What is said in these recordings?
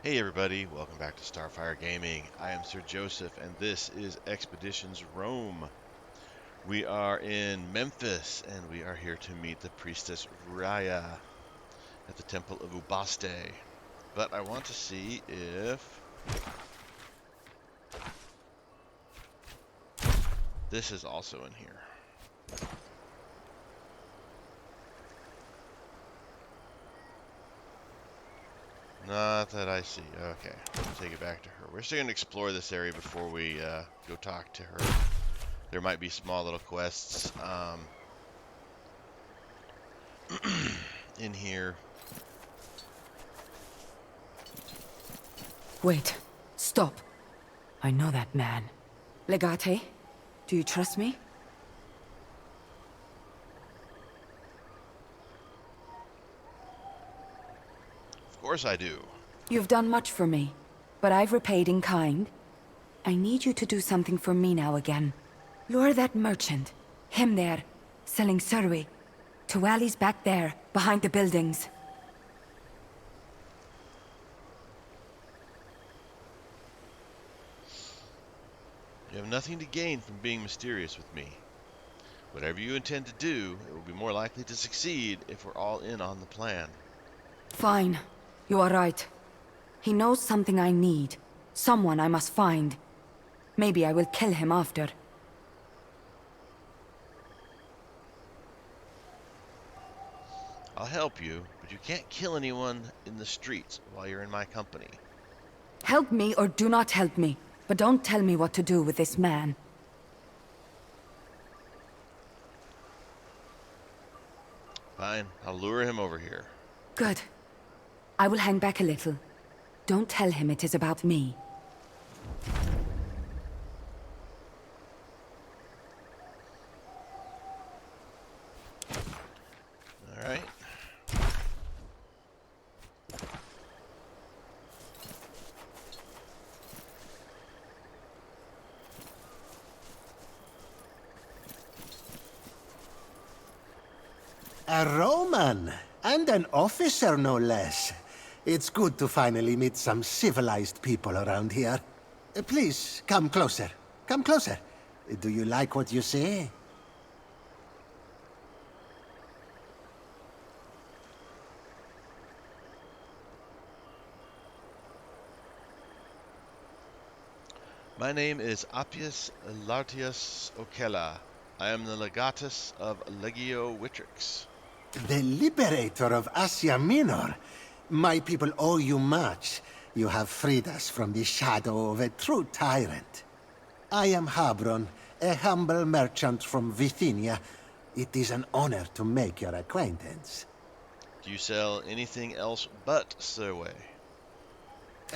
Hey everybody, welcome back to Starfyre Gaming. I am Sir Joseph and this is Expeditions Rome. We are in Memphis and we are here to meet the priestess Raya at the Temple of Ubaste. But I want to see if this is also in here. Not that I see. Okay, we'll take it back to her. We're still going to explore this area before we go talk to her. There might be small little quests in here. Wait. Stop. I know that man. Legate, do you trust me? Of course I do. You've done much for me, but I've repaid in kind. I need you to do something for me now again. Lure that merchant, him there, selling survey, to alleys back there, behind the buildings. You have nothing to gain from being mysterious with me. Whatever you intend to do, it will be more likely to succeed if we're all in on the plan. Fine. You are right. He knows something I need. Someone I must find. Maybe I will kill him after. I'll help you, but you can't kill anyone in the streets while you're in my company. Help me or do not help me, but don't tell me what to do with this man. Fine, I'll lure him over here. Good. I will hang back a little. Don't tell him it is about me. All right. A Roman, and an officer no less. It's good to finally meet some civilized people around here. Please, come closer. Come closer. Do you like what you see? My name is Appius Lartius Ocella. I am the legatus of Legio Witrix. The liberator of Asia Minor. My people owe you much. You have freed us from the shadow of a true tyrant. I am Habron, a humble merchant from Bithynia. It is an honor to make your acquaintance. Do you sell anything else but Surway?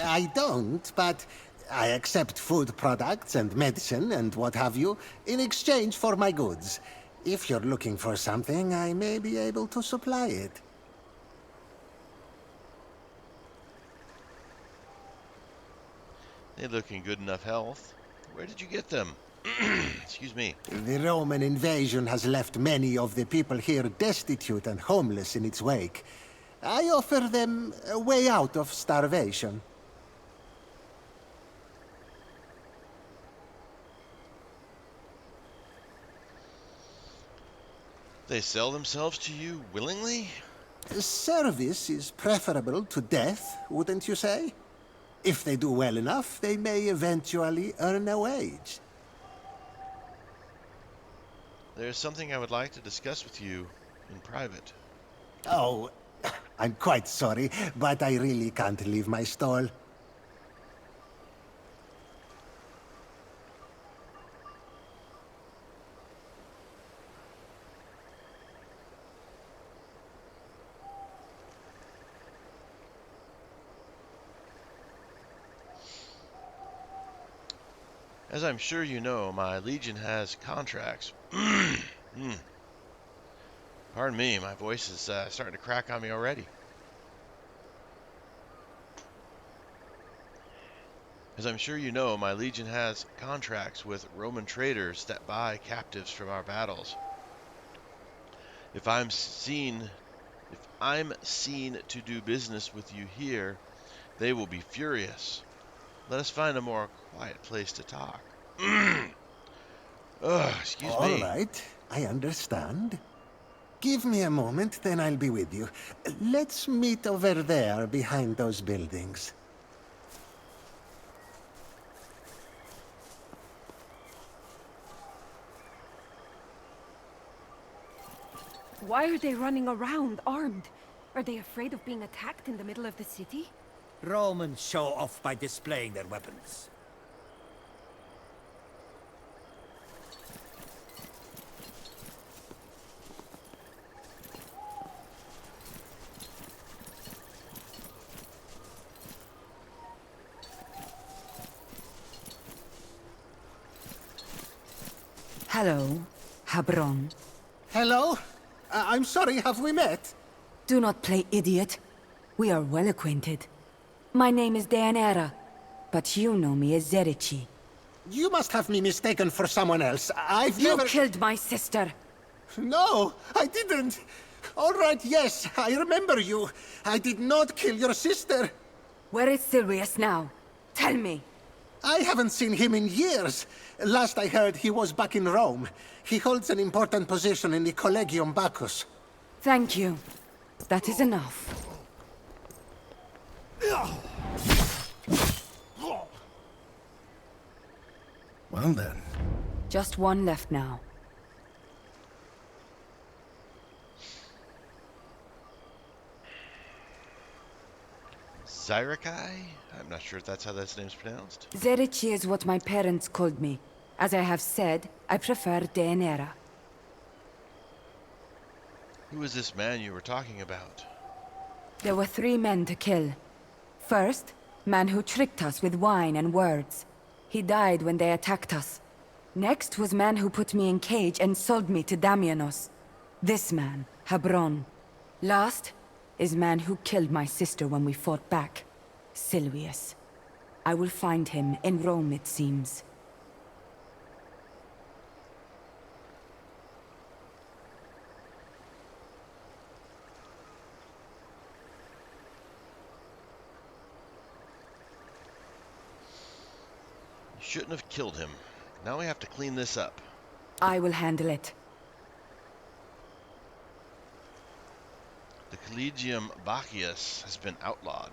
I don't, but I accept food products and medicine and what have you in exchange for my goods. If you're looking for something, I may be able to supply it. They look in good enough health. Where did you get them? Excuse me. The Roman invasion has left many of the people here destitute and homeless in its wake. I offer them a way out of starvation. They sell themselves to you willingly? Service is preferable to death, wouldn't you say? If they do well enough, they may eventually earn a wage. There's something I would like to discuss with you in private. Oh, I'm quite sorry, but I really can't leave my stall. As I'm sure you know, my legion has contracts. Pardon me, my voice is starting to crack on me already. As I'm sure you know, my legion has contracts with Roman traders that buy captives from our battles. If I'm seen to do business with you here, They will be furious. Let us find a more quiet place to talk. Ugh, excuse All me. right, I understand. Give me a moment, then I'll be with you. Let's meet over there behind those buildings. Why are they running around, armed? Are they afraid of being attacked in the middle of the city? Romans show off by displaying their weapons. Hello, Habron. Hello? I'm sorry, have we met? Do not play idiot. We are well acquainted. My name is Deanera, but you know me as Zerici. You must have me mistaken for someone else. I've You never... killed my sister. No, I didn't. All right, yes, I remember you. I did not kill your sister. Where is Silvius now? Tell me. I haven't seen him in years. Last I heard, he was back in Rome. He holds an important position in the Collegium Bacchus. Thank you. That is enough. Well then. Just one left now. Zyrakai? I'm not sure if that's how that name's pronounced. Zerici is what my parents called me. As I have said, I prefer Deanera. Who is this man you were talking about? There were 3 men to kill. First, man who tricked us with wine and words. He died when they attacked us. Next was man who put me in cage and sold me to Damianos. This man, Habron. Last is man who killed my sister when we fought back. Silvius. I will find him in Rome, it seems. You shouldn't have killed him. Now we have to clean this up. I will handle it. The Collegium Bacchus has been outlawed.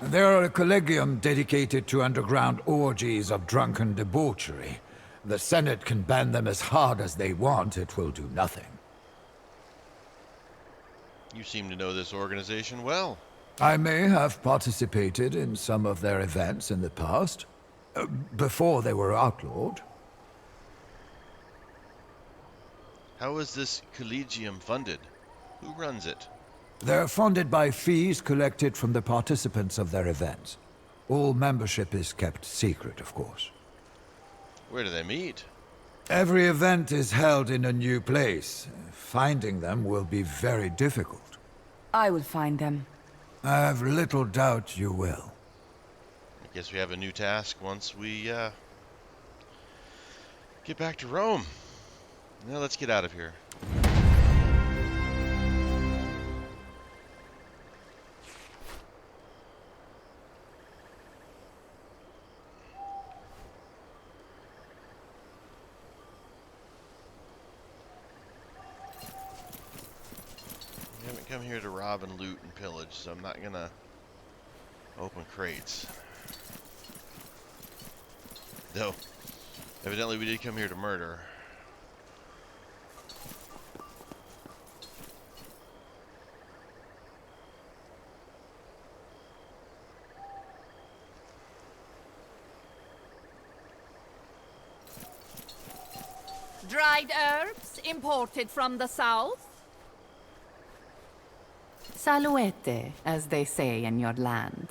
There are a collegium dedicated to underground orgies of drunken debauchery. The Senate can ban them as hard as they want, it will do nothing. You seem to know this organization well. I may have participated in some of their events in the past, before they were outlawed. How is this Collegium funded? Who runs it? They're funded by fees collected from the participants of their events. All membership is kept secret, of course. Where do they meet? Every event is held in a new place. Finding them will be very difficult. I will find them. I have little doubt you will. I guess we have a new task once we get back to Rome. Now let's get out of here. We haven't come here to rob and loot and pillage, so I'm not gonna open crates. Though, evidently we did come here to murder. Dried herbs imported from the south? Saluete, as they say in your land.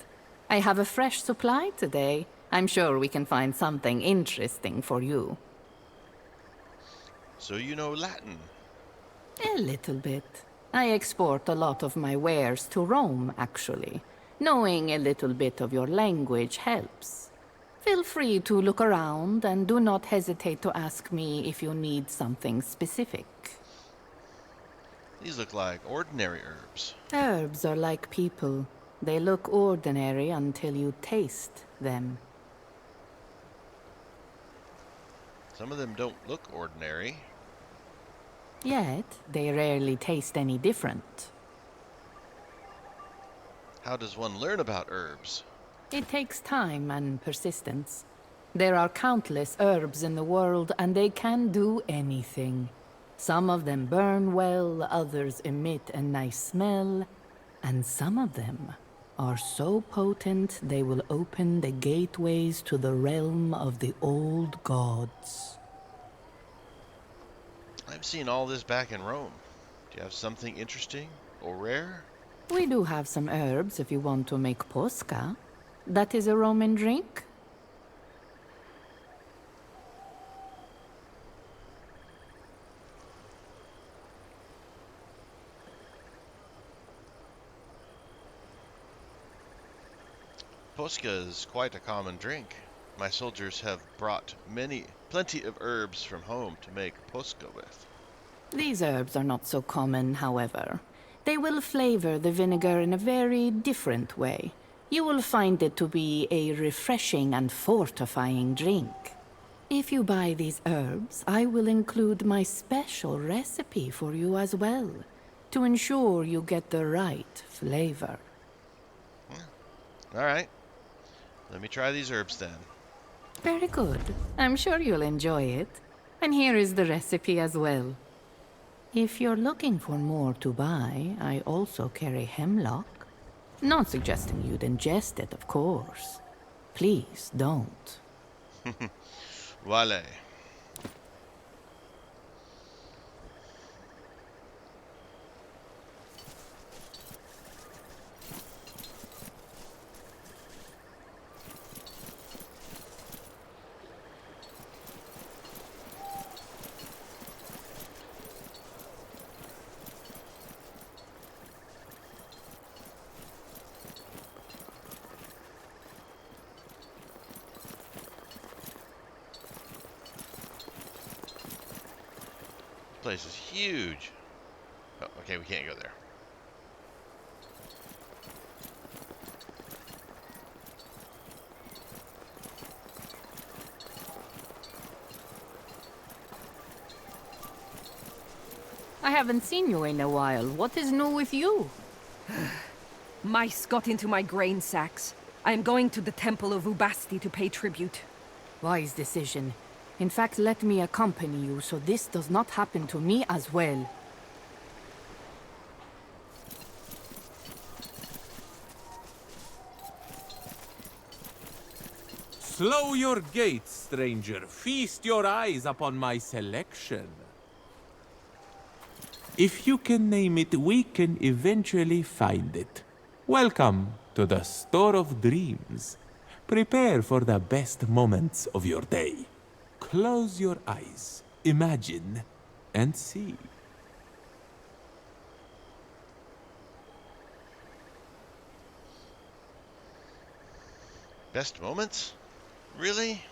I have a fresh supply today. I'm sure we can find something interesting for you. So you know Latin. A little bit. I export a lot of my wares to Rome, actually. Knowing a little bit of your language helps. Feel free to look around and do not hesitate to ask me if you need something specific. These look like ordinary herbs. Herbs are like people. They look ordinary until you taste them. Some of them don't look ordinary. Yet, they rarely taste any different. How does one learn about herbs? It takes time and persistence. There are countless herbs in the world, and they can do anything. Some of them burn well, others emit a nice smell, and some of them are so potent they will open the gateways to the realm of the old gods. I've seen all this back in Rome. Do you have something interesting or rare? We do have some herbs if you want to make posca. That is a Roman drink? Posca is quite a common drink. My soldiers have brought plenty of herbs from home to make posca with. These herbs are not so common, however. They will flavor the vinegar in a very different way. You will find it to be a refreshing and fortifying drink. If you buy these herbs, I will include my special recipe for you as well, to ensure you get the right flavor. All right. Let me try these herbs then. Very good. I'm sure you'll enjoy it. And here is the recipe as well. If you're looking for more to buy, I also carry hemlock. Not suggesting you'd ingest it, of course. Please don't. Vale. Place is huge. Oh, okay, we can't go there. I haven't seen you in a while. What is new with you? Mice got into my grain sacks. I am going to the Temple of Ubasti to pay tribute. Wise decision. In fact, let me accompany you so this does not happen to me as well. Slow your gait, stranger. Feast your eyes upon my selection. If you can name it, we can eventually find it. Welcome to the Store of Dreams. Prepare for the best moments of your day. Close your eyes, imagine, and see. Best moments? Really?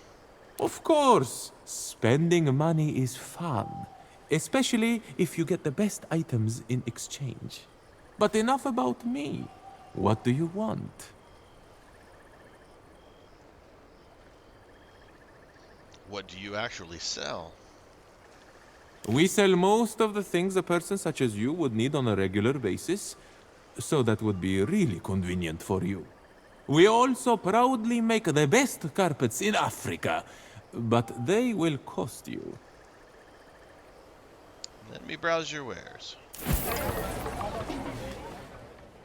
Of course, spending money is fun, especially if you get the best items in exchange. But enough about me. What do you want? What do you actually sell? We sell most of the things a person such as you would need on a regular basis, so that would be really convenient for you. We also proudly make the best carpets in Africa, but they will cost you. Let me browse your wares.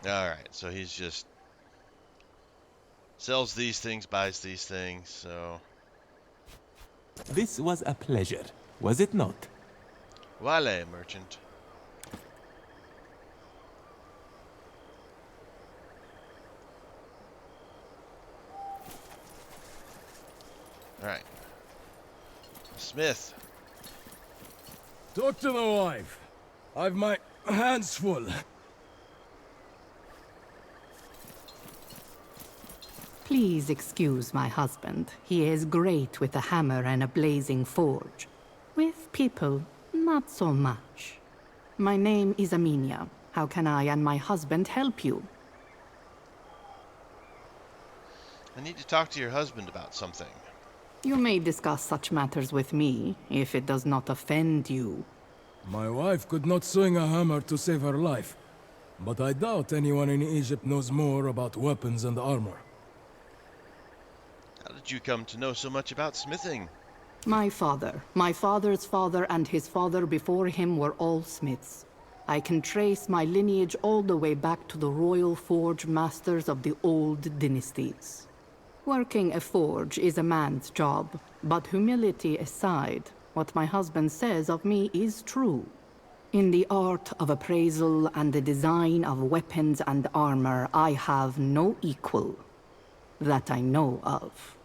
Alright, so he's just sells these things, buys these things, so... This was a pleasure, was it not? Vale, merchant. Alright. Smith. Talk to my wife. I've my hands full. Please excuse my husband. He is great with a hammer and a blazing forge. With people, not so much. My name is Aminia. How can I and my husband help you? I need to talk to your husband about something. You may discuss such matters with me, if it does not offend you. My wife could not swing a hammer to save her life, but I doubt anyone in Egypt knows more about weapons and armor. How did you come to know so much about smithing? My father's father, and his father before him were all smiths. I can trace my lineage all the way back to the royal forge masters of the old dynasties. Working a forge is a man's job, but humility aside, what my husband says of me is true. In the art of appraisal and the design of weapons and armor, I have no equal. That I know of.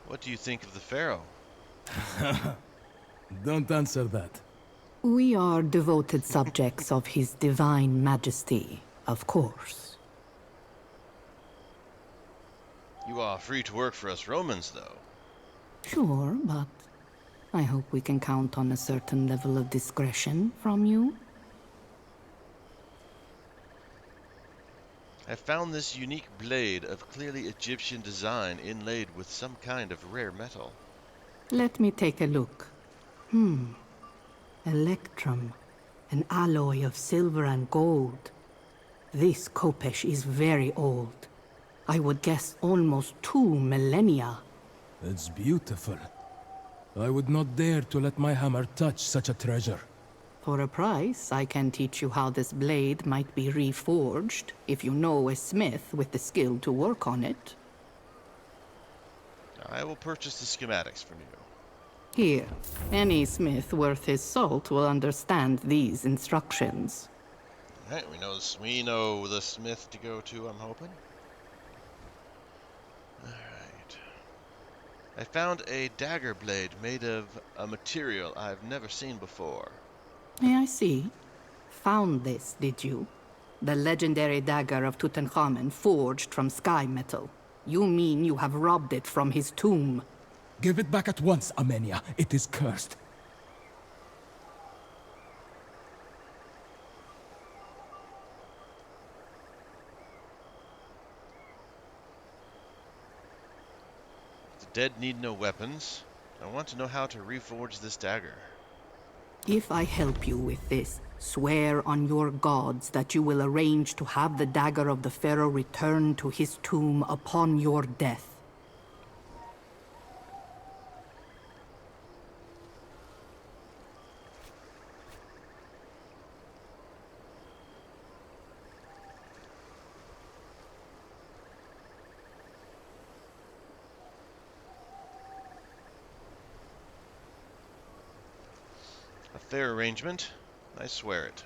What do you think of the Pharaoh? Don't answer that. We are devoted subjects of His Divine Majesty, of course. You are free to work for us Romans, though. Sure, but I hope we can count on a certain level of discretion from you. I found this unique blade of clearly Egyptian design inlaid with some kind of rare metal. Let me take a look. Electrum, an alloy of silver and gold. This khopesh is very old. I would guess almost 2 millennia. It's beautiful. I would not dare to let my hammer touch such a treasure. For a price, I can teach you how this blade might be reforged, if you know a smith with the skill to work on it. I will purchase the schematics from you. Here, any smith worth his salt will understand these instructions. Alright, we know the smith to go to, I'm hoping. Alright. I found a dagger blade made of a material I've never seen before. May I see? Found this, did you? The legendary dagger of Tutankhamun forged from sky metal. You mean you have robbed it from his tomb? Give it back at once, Amenia. It is cursed. The dead need no weapons. I want to know how to reforge this dagger. If I help you with this, swear on your gods that you will arrange to have the dagger of the pharaoh returned to his tomb upon your death. A fair arrangement. I swear it.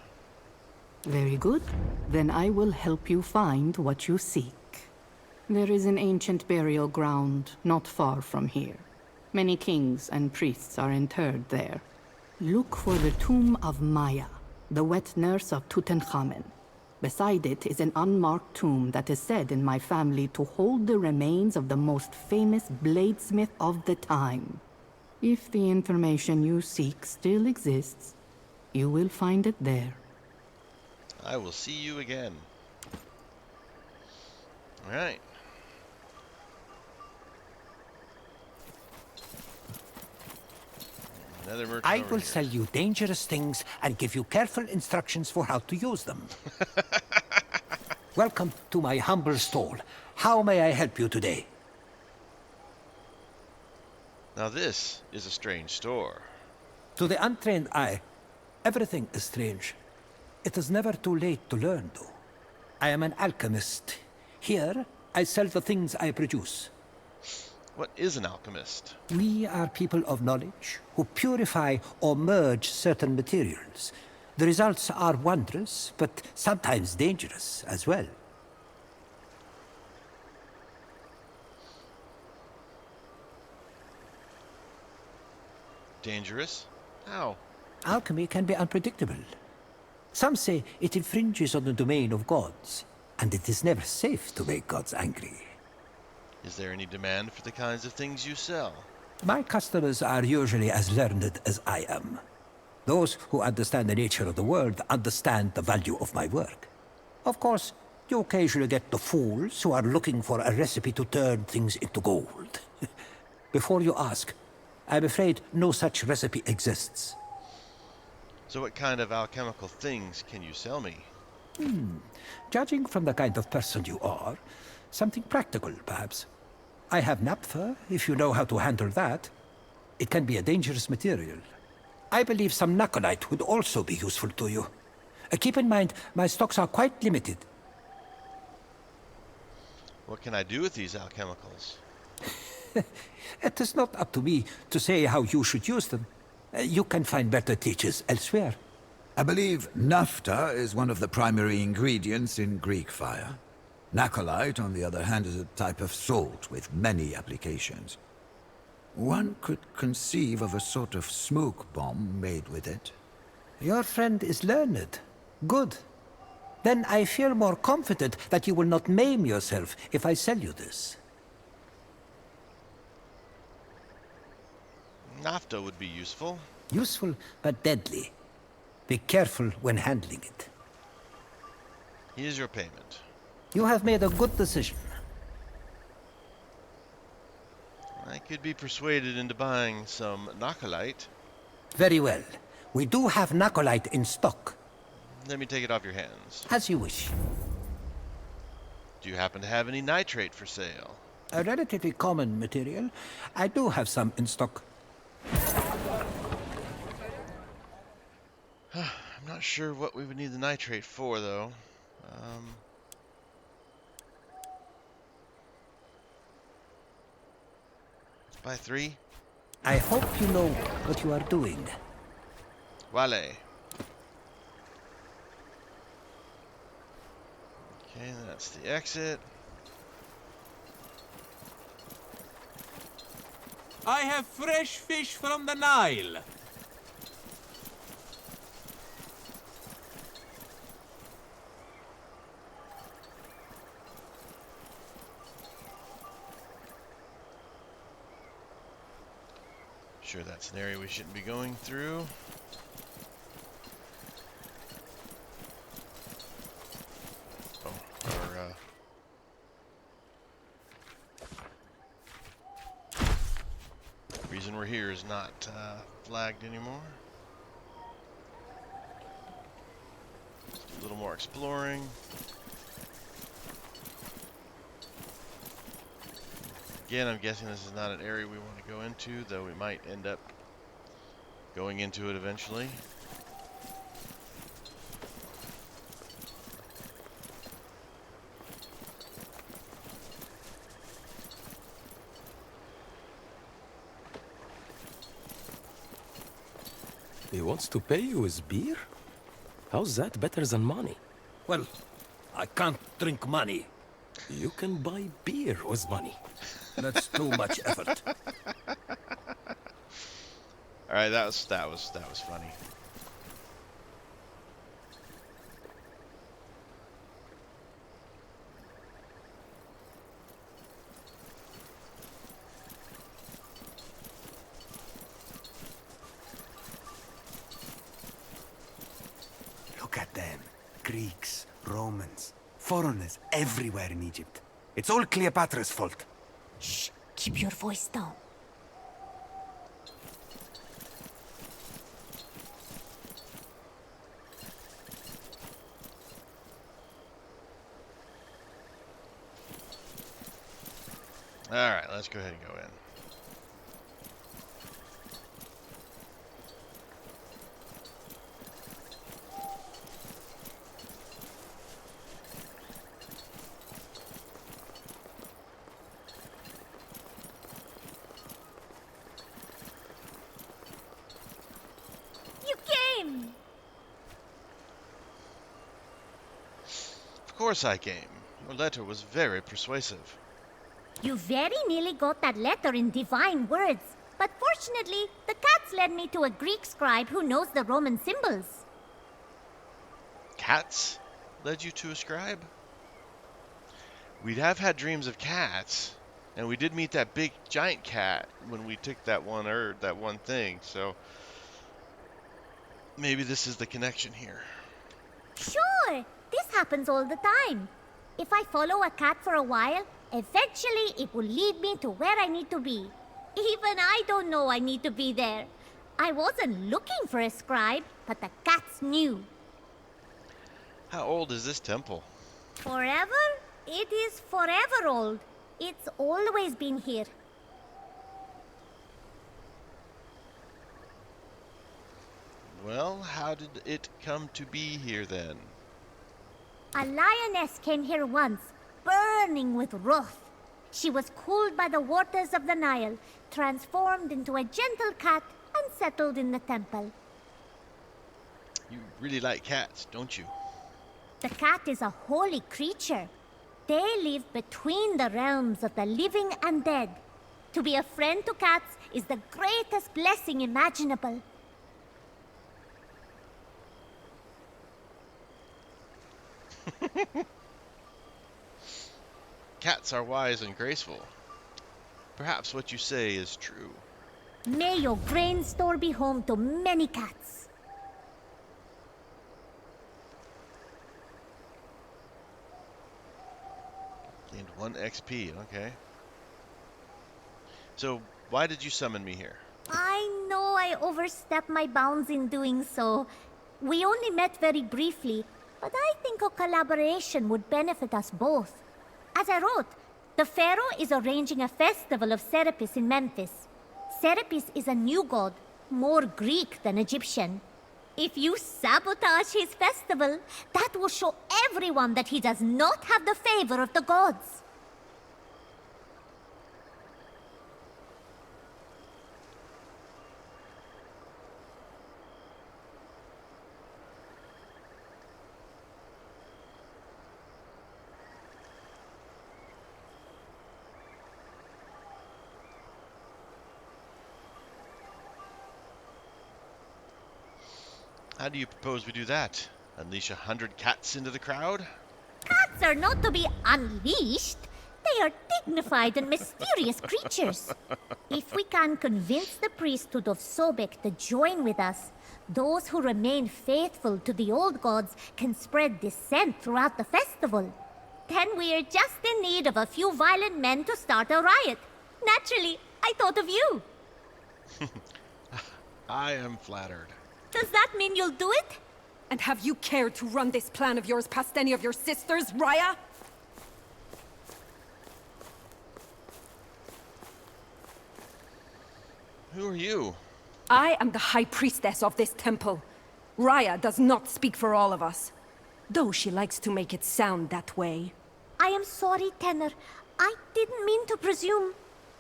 Very good. Then I will help you find what you seek. There is an ancient burial ground not far from here. Many kings and priests are interred there. Look for the tomb of Maya, the wet nurse of Tutankhamun. Beside it is an unmarked tomb that is said in my family to hold the remains of the most famous bladesmith of the time. If the information you seek still exists, you will find it there. I will see you again. Alright. Another merchant I over will here. sell you dangerous things and give you careful instructions for how to use them. Welcome to my humble stall. How may I help you today? Now this is a strange store. To the untrained eye, everything is strange. It is never too late to learn, though. I am an alchemist. Here, I sell the things I produce. What is an alchemist? We are people of knowledge who purify or merge certain materials. The results are wondrous, but sometimes dangerous as well. Dangerous? How? Alchemy can be unpredictable. Some say it infringes on the domain of gods, and it is never safe to make gods angry. Is there any demand for the kinds of things you sell? My customers are usually as learned as I am. Those who understand the nature of the world understand the value of my work. Of course, You occasionally get the fools who are looking for a recipe to turn things into gold. Before you ask, I'm afraid no such recipe exists. So what kind of alchemical things can you sell me? Judging from the kind of person you are, something practical, perhaps. I have naphtha, if you know how to handle that. It can be a dangerous material. I believe some nacolite would also be useful to you. Keep in mind, my stocks are quite limited. What can I do with these alchemicals? It is not up to me to say how you should use them. You can find better teachers elsewhere. I believe naphtha is one of the primary ingredients in Greek fire. Nacolite, on the other hand, is a type of salt with many applications. One could conceive of a sort of smoke bomb made with it. Your friend is learned. Good. Then I feel more confident that you will not maim yourself if I sell you this. Naphtha would be useful. Useful, but deadly. Be careful when handling it. Here's your payment. You have made a good decision. I could be persuaded into buying some nacolite. Very well. We do have nacolite in stock. Let me take it off your hands. As you wish. Do you happen to have any nitrate for sale? A relatively common material. I do have some in stock. I'm not sure what we would need the nitrate for, though. Let's buy 3. I hope you know what you are doing. Wale. Okay, that's the exit. I have fresh fish from the Nile. Sure, that's an area we shouldn't be going through. Oh, our reason we're here is not flagged anymore. Just a little more exploring. Again, I'm guessing this is not an area we want to go into, though we might end up going into it eventually. He wants to pay you with beer? How's that better than money? Well, I can't drink money. You can buy beer with money. That's too much effort. All right, that was funny. Look at them. Greeks, Romans, foreigners everywhere in Egypt. It's all Cleopatra's fault. Shh, keep your voice down. All right, let's go ahead and go in. You came! Of course I came. Your letter was very persuasive. You very nearly got that letter in divine words. But fortunately, the cats led me to a Greek scribe who knows the Roman symbols. Cats led you to a scribe? We have had dreams of cats, and we did meet that big giant cat when we took that one thing, so maybe this is the connection here. Sure, this happens all the time. If I follow a cat for a while, eventually it will lead me to where I need to be. Even I don't know I need to be there. I wasn't looking for a scribe, but the cats knew. How old is this temple? Forever? It is forever old. It's always been here. Well, how did it come to be here then? A lioness came here once, burning with wrath. She was cooled by the waters of the Nile, transformed into a gentle cat, and settled in the temple. You really like cats, don't you? The cat is a holy creature. They live between the realms of the living and dead. To be a friend to cats is the greatest blessing imaginable. Cats are wise and graceful. Perhaps what you say is true. May your grain store be home to many cats. Gained 1 XP, okay. So, why did you summon me here? I know I overstepped my bounds in doing so. We only met very briefly, but I think a collaboration would benefit us both. As I wrote, the Pharaoh is arranging a festival of Serapis in Memphis. Serapis is a new god, more Greek than Egyptian. If you sabotage his festival, that will show everyone that he does not have the favor of the gods. How do you propose we do that? Unleash 100 cats into the crowd? Cats are not to be unleashed. They are dignified and mysterious creatures. If we can convince the priesthood of Sobek to join with us, those who remain faithful to the old gods can spread dissent throughout the festival. Then we are just in need of a few violent men to start a riot. Naturally, I thought of you. I am flattered. Does that mean you'll do it? And have you cared to run this plan of yours past any of your sisters, Raya? Who are you? I am the High Priestess of this temple. Raya does not speak for all of us, though she likes to make it sound that way. I am sorry, Tenor. I didn't mean to presume.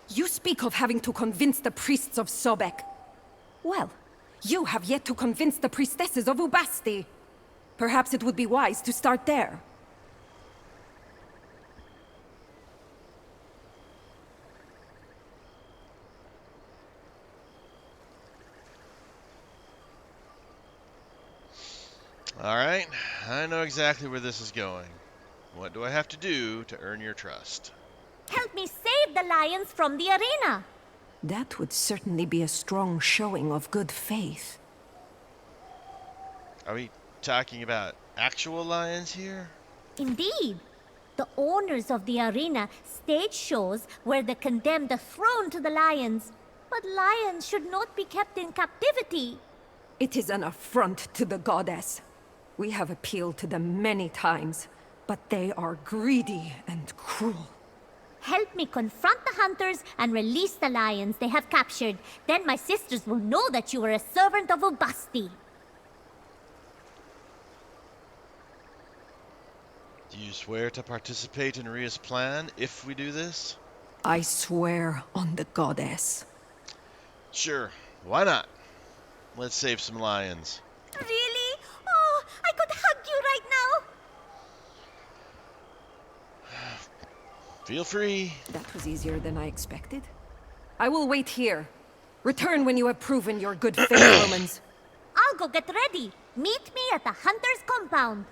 You speak of having to convince the priests of Sobek. Well, you have yet to convince the priestesses of Ubasti. Perhaps it would be wise to start there. Alright, I know exactly where this is going. What do I have to do to earn your trust? Help me save the lions from the arena. That would certainly be a strong showing of good faith. Are we talking about actual lions here? Indeed. The owners of the arena stage shows where the condemned are thrown to the lions. But lions should not be kept in captivity. It is an affront to the goddess. We have appealed to them many times, but they are greedy and cruel. Help me confront the hunters and release the lions they have captured. Then my sisters will know that you are a servant of Ubasti. Do you swear to participate in Ria's plan if we do this? I swear on the goddess. Sure, why not? Let's save some lions. Really? Oh, I could hug you right now. Feel free. That was easier than I expected. I will wait here. Return when you have proven your good faith, Romans. I'll go get ready. Meet me at the hunter's compound.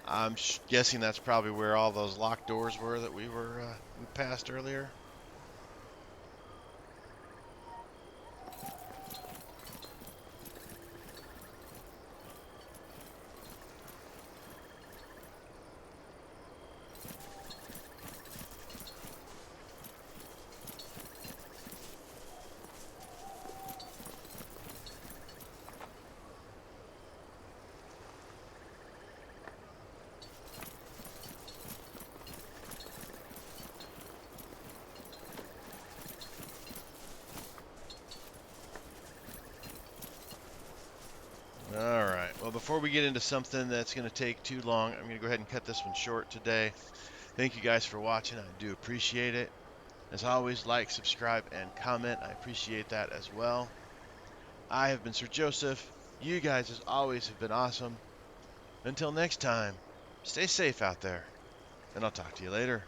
I'm guessing that's probably where all those locked doors were that we passed earlier. All right. Well, before we get into something that's going to take too long, I'm going to go ahead and cut this one short today. Thank you guys for watching. I do appreciate it. As always, like, subscribe, and comment. I appreciate that as well. I have been Sir Joseph. You guys, as always, have been awesome. Until next time, stay safe out there, and I'll talk to you later.